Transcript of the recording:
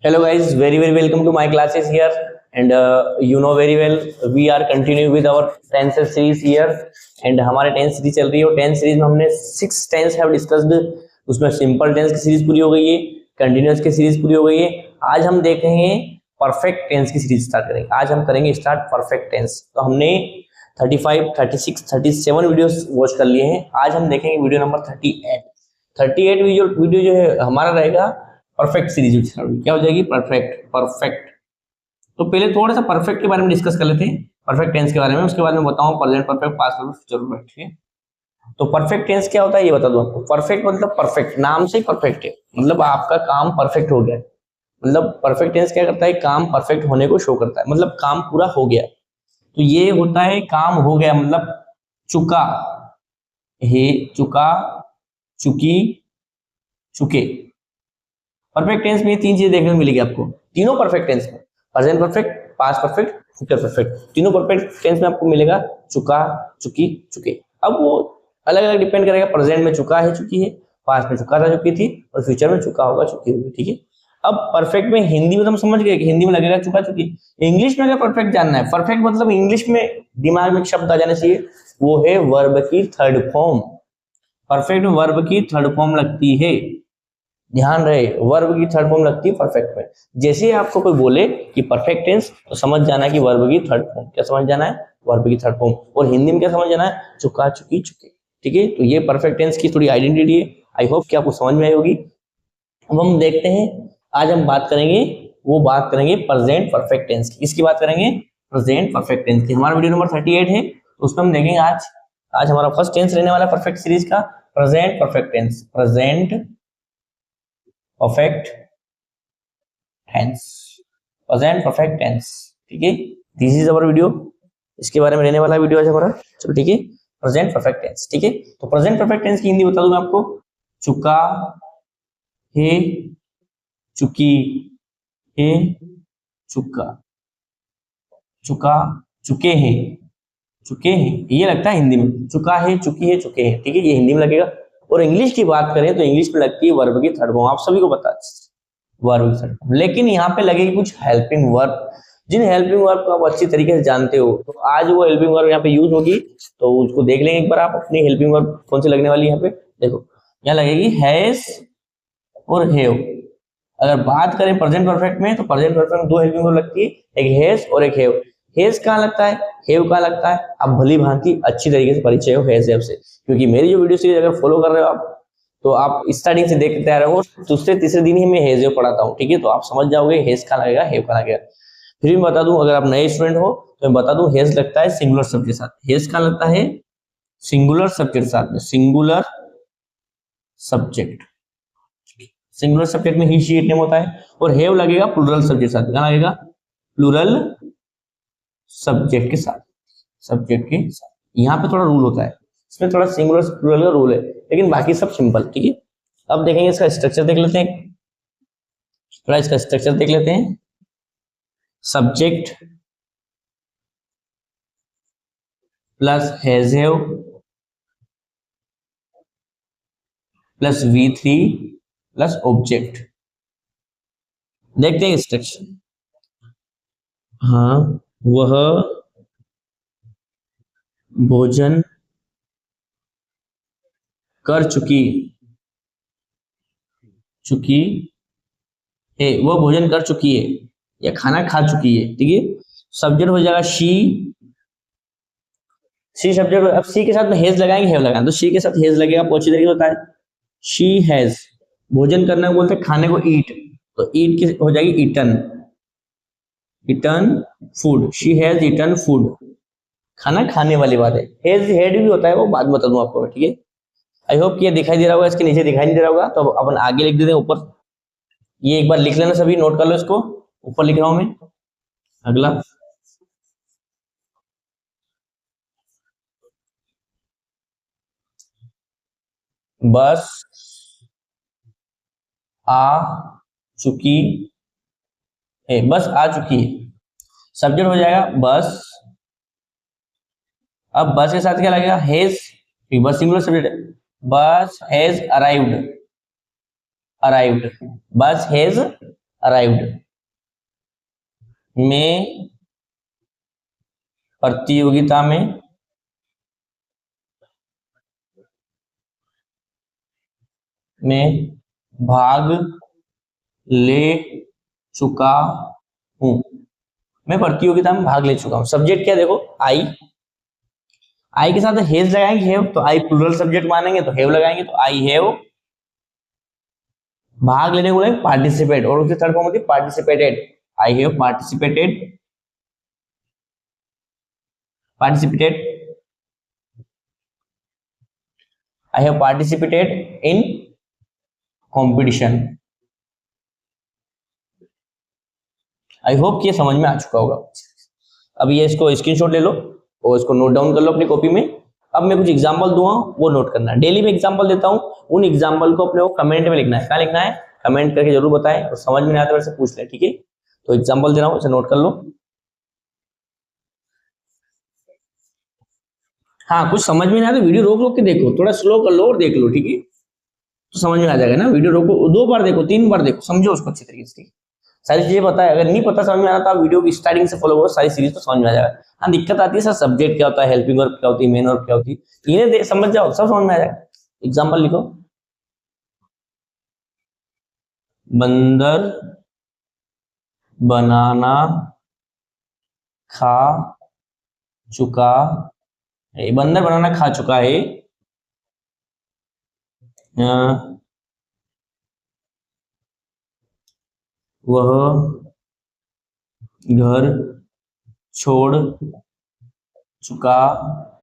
Hello guys, very welcome to my classes here, and you know very well we are continuing with our tense series here, and हमारे tense series चल रही है और tense series में हमने 6 tense have discussed. उसमें simple tense की series पूरी हो गई है, कंटिन्यूअस की सीरीज पूरी हो गई है। आज हम देखेंगे परफेक्ट टेंस की सीरीज स्टार्ट करेंगे। आज हम करेंगे स्टार्ट परफेक्ट टेंस। तो हमने 35, 36, 37 वीडियोस वॉच कर लिए हैं। आज हम देखेंगे वीडियो नंबर 38 वीडियो जो है हमारा रहेगा परफेक्ट सीरीज। क्या हो जाएगी? परफेक्ट। तो पहले थोड़ा सा परफेक्ट के बारे में डिस्कस कर लेते हैं, परफेक्ट टेंस के बारे में। उसके बाद में बताऊं present perfect, past perfect, future perfect. ठीक है, तो परफेक्ट टेंस क्या होता है ये बता दूं आपको। परफेक्ट मतलब परफेक्ट, नाम से ही परफेक्ट है, मतलब आपका काम परफेक्ट हो गया। मतलब परफेक्ट टेंस क्या करता है? काम परफेक्ट होने को शो करता है, मतलब काम पूरा हो गया। तो ये होता है काम हो गया, मतलब चुका है, चुका, चुकी, चुके। परफेक्ट टेंस में तीन चीजें देखने को मिलेगी आपको, तीनों परफेक्ट टेंस में, present perfect, past perfect, future perfect. तीनों परफेक्ट टेंस में आपको मिलेगा चुका, चुकी, चुके। अब वो अलग अलग डिपेंड करेगा, प्रेजेंट में चुका है, चुकी है, पास्ट में चुका था, चुकी थी, और फ्यूचर में चुका होगा, चुकी होगी। ठीक है, अब परफेक्ट में हिंदी में तो हम समझ गए कि हिंदी में लगेगा चुका, चुकी। इंग्लिश में अगर परफेक्ट जानना है, परफेक्ट मतलब इंग्लिश में दिमाग में शब्द आ जाना चाहिए, वो है वर्ब की थर्ड फॉर्म। परफेक्ट में वर्ब की थर्ड फॉर्म लगती है, ध्यान रहे, वर्ब की थर्ड फॉर्म लगती है परफेक्ट में। जैसे ही आपको कोई बोले कि परफेक्ट टेंस, तो समझ जाना है कि वर्ब की थर्ड फॉर्म। क्या समझ जाना है? वर्ब की थर्ड फॉर्म। और हिंदी में क्या समझ जाना है? चुका, चुकी, चुके। ठीक है, तो ये परफेक्ट टेंस की थोड़ी आइडेंटिटी है। आई होप कि आपको समझ में आई होगी। अब हम देखते हैं, आज हम बात करेंगे प्रेजेंट परफेक्ट टेंस की। किसकी बात करेंगे? प्रेजेंट परफेक्ट टेंस की। हमारा वीडियो नंबर 38 है, तो उसमें हम देखेंगे आज हमारा फर्स्ट टेंस रहने वाला परफेक्ट सीरीज का present perfect tense. Present perfect tense, present perfect tense. ठीक है, दिस इज अवर वीडियो, इसके बारे में रहने वाला वीडियो आज हमारा। चलो ठीक है, प्रेजेंट परफेक्ट टेंस। ठीक है, तो प्रेजेंट परफेक्ट टेंस की हिंदी बता दूं मैं आपको, चुका है, चुकी है, चुका, चुका, चुके हैं, चुके हैं, ये लगता है हिंदी में। चुका है, चुकी है, चुके हैं। ठीक है, ये हिंदी में लगेगा। और इंग्लिश की बात करें तो इंग्लिश में लगती है वर्ब की थर्ड फॉर्म। आप सभी को पता है वर्ब की थर्ड फॉर्म, लेकिन यहाँ पे लगेगी कुछ हेल्पिंग वर्ब। जिन हेल्पिंग वर्ब को आप अच्छी तरीके से जानते हो, तो आज वो हेल्पिंग वर्ब यहाँ पे यूज होगी, तो उसको देख लेंगे एक बार। आप अपनी हेल्पिंग वर्ब कौन सी लगने वाली है यहाँ पे देखो। यहाँ लगेगी हैज और हैव। अगर बात करें प्रेजेंट परफेक्ट में, तो प्रेजेंट परफेक्ट में दो हेल्पिंग वर्ब लगती है, एक हैज और एक हैव। हेज कहाँ लगता है, हेव कहाँ लगता है, आप भली भांति अच्छी तरीके से परिचय हो हेज हेव से। क्योंकि मेरी जो वीडियो सीरीज अगर फॉलो कर रहे हो आप, तो आप स्टार्टिंग से देखते आ रहे हो, दूसरे तीसरे दिन ही मैं हेज हेव पढ़ाता हूँ। ठीक है, तो आप समझ जाओगे हेज कहाँ लगेगा, हेव कहाँ लगेगा। फिर भी बता दूं, अगर आप नए स्टूडेंट हो तो मैं बता दूं, हेज लगता है सिंगुलर शब्द के साथ। हेज कहाँ लगता है? सिंगुलर सब्जेक्ट के साथ में, सिंगुलर सब्जेक्ट। सिंगुलर सब्जेक्ट में ही शी इट नेम होता है। और हेव लगेगा प्लूरल सब्जेक्ट के साथ। कहाँ लगेगा? प्लूरल सब्जेक्ट के साथ, सब्जेक्ट के साथ। यहाँ पे थोड़ा रूल होता है, इसमें थोड़ा सिंगुलर प्लूरल का रूल है, लेकिन बाकी सब सिंपल। ठीक है, अब देखेंगे इसका स्ट्रक्चर देख लेते हैं, थोड़ा इसका स्ट्रक्चर देख लेते हैं। Subject plus has have plus V3 plus object. देखते हैं स्ट्रक्चर। हाँ, वह भोजन कर चुकी है, वह भोजन कर चुकी है या खाना खा चुकी है। ठीक है, सब्जेक्ट हो जाएगा शी सब्जेक्ट। अब सी के साथ में हेज लगाएंगे, हेव लगाएंगे, तो शी के साथ हेज लगेगा, बहुत अच्छी तरीके से होता है। शी हैज, भोजन करने को बोलते हैं खाने को ईट, तो ईट की हो जाएगी eaten, eaten food. She has eaten food, खाना खाने वाली बात है। हेज हेड भी होता है, वो बाद में बता दूं आपको। ठीक है, आई होप कि ये दिखाई दे रहा होगा, इसके नीचे दिखाई नहीं दे रहा होगा, तो अपन आगे लिख देते हैं ऊपर। ये एक बार लिख लेना, सभी नोट कर लो इसको, ऊपर लिख रहा हूं मैं। अगला बस आ चुकी है, बस आ चुकी है, सब्जेक्ट हो जाएगा बस। अब बस के साथ क्या लगेगा? हेज, बस सिंगुलर सब्जेक्ट है। बस हैज अराइव्ड, बस हैज अराइव्ड में प्रतियोगिता में भाग ले चुका हूं। मैं प्रतियोगिता में भाग ले चुका हूं। सब्जेक्ट क्या देखो, आई के साथ हेज लगाएंगे, हैव, तो आई प्लूरल सब्जेक्ट मानेंगे तो हैव लगाएंगे, तो आई हैव भाग लेने को पार्टिसिपेट, और उसकी थर्ड फॉर्म होती है participated. I have participated I have participated in competition. I hope कि ये समझ में आ चुका होगा। अब ये इसको स्क्रीनशॉट ले लो और इसको नोट डाउन कर लो अपनी कॉपी में। अब मैं कुछ एग्जांपल दूंगा, वो नोट करना है। डेली में एग्जांपल देता हूं, उन एग्जांपल को अपने को कमेंट में लिखना है। क्या लिखना है? कमेंट करके जरूर बताएं, और समझ में नहीं आता मेरे से पूछ ले, ठीक है? तो एग्जांपल दे रहा हूं, इसे नोट कर लो। हाँ, कुछ समझ में नहीं आया तो वीडियो रोक रोक के देखो, थोड़ा स्लो कर लो और देख लो, ठीक है? तो समझ में आ जाएगा ना। वीडियो रोको, 2 बार देखो, 3 बार देखो, समझो उसको अच्छी तरीके से, ठीक है? सारी चीजें पता है। अगर नहीं पता, समझ में आ रहा, तो आप वीडियो की स्टार्टिंग से फॉलो करो, सारी सीरीज तो समझ में आ जाएगा। हाँ, दिक्कत आती है सर, सब्जेक्ट क्या होता है, हेल्पिंग वर्ब क्या होती है, मेन वर्ब क्या होती है, इन्हें समझ जाओ, सब समझ में आ जाएगा। एग्जाम्पल लिखो। बंदर बनाना खा चुका है। बंदर बनाना खा चुका है। वह घर छोड़ चुका